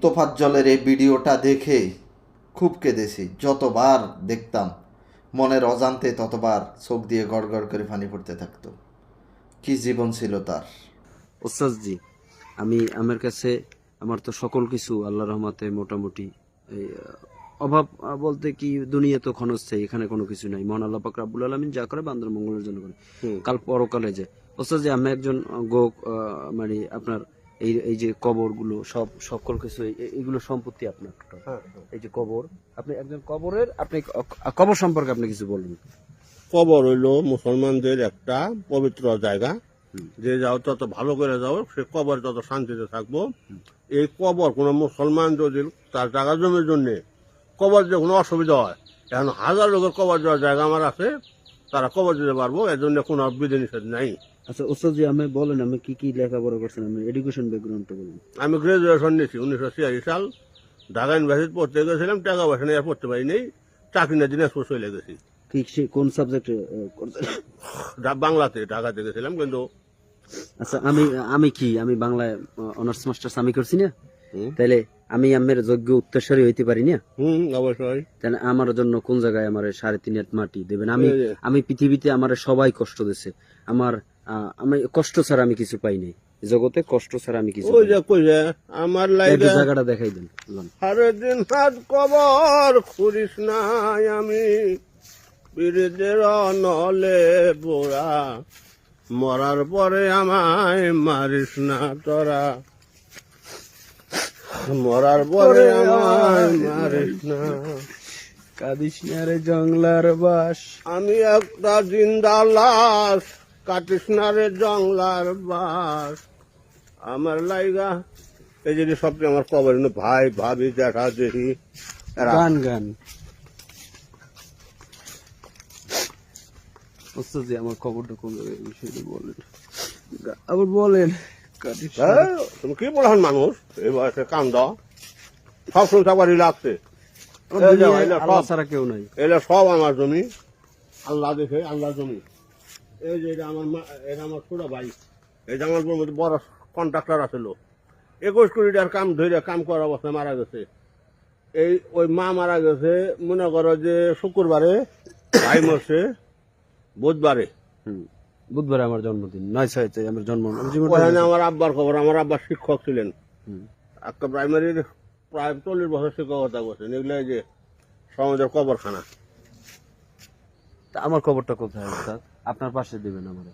তোফাজ্জলের এই ভিডিওটা দেখে খুব কেঁদেছি। যতবার দেখতাম মনের অজান্তে ততবার চোখ দিয়ে গড় গড় করে পানি পড়তে থাকতো। কি জীবন ছিল তার! ওস্তাদ জি, আমার কাছে আমার তো সকল কিছু আল্লাহ রহমতে মোটামুটি এই, অভাব বলতে কি দুনিয়া তো ক্ষণস্থায়ী, এখানে কোনো কিছু নাই। মহান আল্লাহ পাক রাব্বুল আলামিন যা করে বান্দার মঙ্গলের জন্য করে। কাল পরকালে যে ওস্তাদ জি, আমি একজন মানে আপনার এই এই যে কবর গুলো সব সকল কিছু এইগুলো সম্পত্তি আপনার টোটাল। এই যে কবর, আপনি একজন কবরের আপনি কবর সম্পর্কে আপনি কিছু বলুন। কবর হইল মুসলমানদের একটা পবিত্র জায়গা। যে যাও তত ভালো করে যাও, সে কবর তত শান্তিতে থাকবো। এই কবর কোনো মুসলমান যদি তার জায়গা জমির জন্য কবর যে কোনো অসুবিধা হয়, এখন হাজার লোকের কবর দেওয়ার জায়গা আমার আছে, তারা কবর দিতে পারবো, এর জন্য কোনো বিধি নিষেধ নাই। আচ্ছা ওস্তাদ জি, আমি বলেন আমি কি কি লেখাপড়া করছেন, আমি এডুকেশন ব্যাকগ্রাউন্ডটা বলুন। আমি গ্রাজুয়েশন নিয়েছি 1986 সাল। ঢাকা ইউনিভার্সিটি পড়তে গেছিলাম, টাকা পয়সা নিয়ে আর পড়তে পারিনি। চাকরি না দিনাজপুর চলে গেছি। কোন সাবজেক্টে করছেন? বাংলাতে ঢাকাতে গেছিলাম কিন্তু। আচ্ছা আমি বাংলায় অনার্স মাস্টার্স আমি করছি না, তাহলে আমি আমার যোগ্য উত্তরসূরি হইতে পারি না? অবশ্যই। তাহলে আমার জন্য কোন জায়গায় আমার 3.5 হাত মাটি দেবেন? আমি পৃথিবীতে আমার সবাই কষ্ট দিছে, আমি কষ্ট ছাড়া আমি কিছু পাই নাই জগতে, কষ্ট ছাড়া আমি কিছু আমার জায়গাটা দেখাই দেন। সারা দিন হাত কবর খুরিস নাই আমি, বীরদের নলে পোড়া, মরার পরে আমায় মারিস না তোরা, মরার পরে আমায় মারিস না, কাঁদিস না রে জংলার বাস, আমি একটা জিন্দা লাশ, কাটিস না রে জংলার বাস। আমার লাইগা এই যে সবচেয়ে আমার কবর ভাই ভাবি জ্যাঠা জেঠি গান গান ওস্তাদ জি, আমার খবরটা কোন জায়গায় বিষয়টা বলেন, আবার বলেন। তুমি কি বলছেন মানুষ এই বয়সে কান্দ, সব শুনতে লাগছে। আল্লাহ ছাড়া কেউ নাই, এগুলো সব আমার জমি, আল্লাহ দেখে আল্লাহ জমি। এই যে এটা আমার ছোট ভাই, এই যে আমার বড় কন্ট্রাক্টর আছিল, 21 কোটি টাকার কাম ধরে কাম করার অবস্থায় মারা গেছে। ওই মা মারা গেছে মনে করো যে শুক্রবারে, ভাই মরছে বুধবারে। বুধবারে আমার জন্মদিন, 9/6 আমার জন্ম। ওখানে আমার আব্বার খবর, আমার আব্বার শিক্ষক ছিলেন, একটা প্রাইমারির প্রায় 40 বছর শিক্ষকতা করছেন। এগুলো যে সমাজের কবরখানা। আমার খবরটা কোথায় ওস্তাদ? আপনার পাশে দিবেন আমার।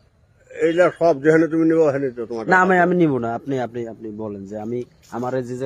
এইগুলা সব যেখানে তুমি নিবো ওখানে তো তোমার না, আমি নিব না, আপনি আপনি আপনি বলেন যে আমি আমার যে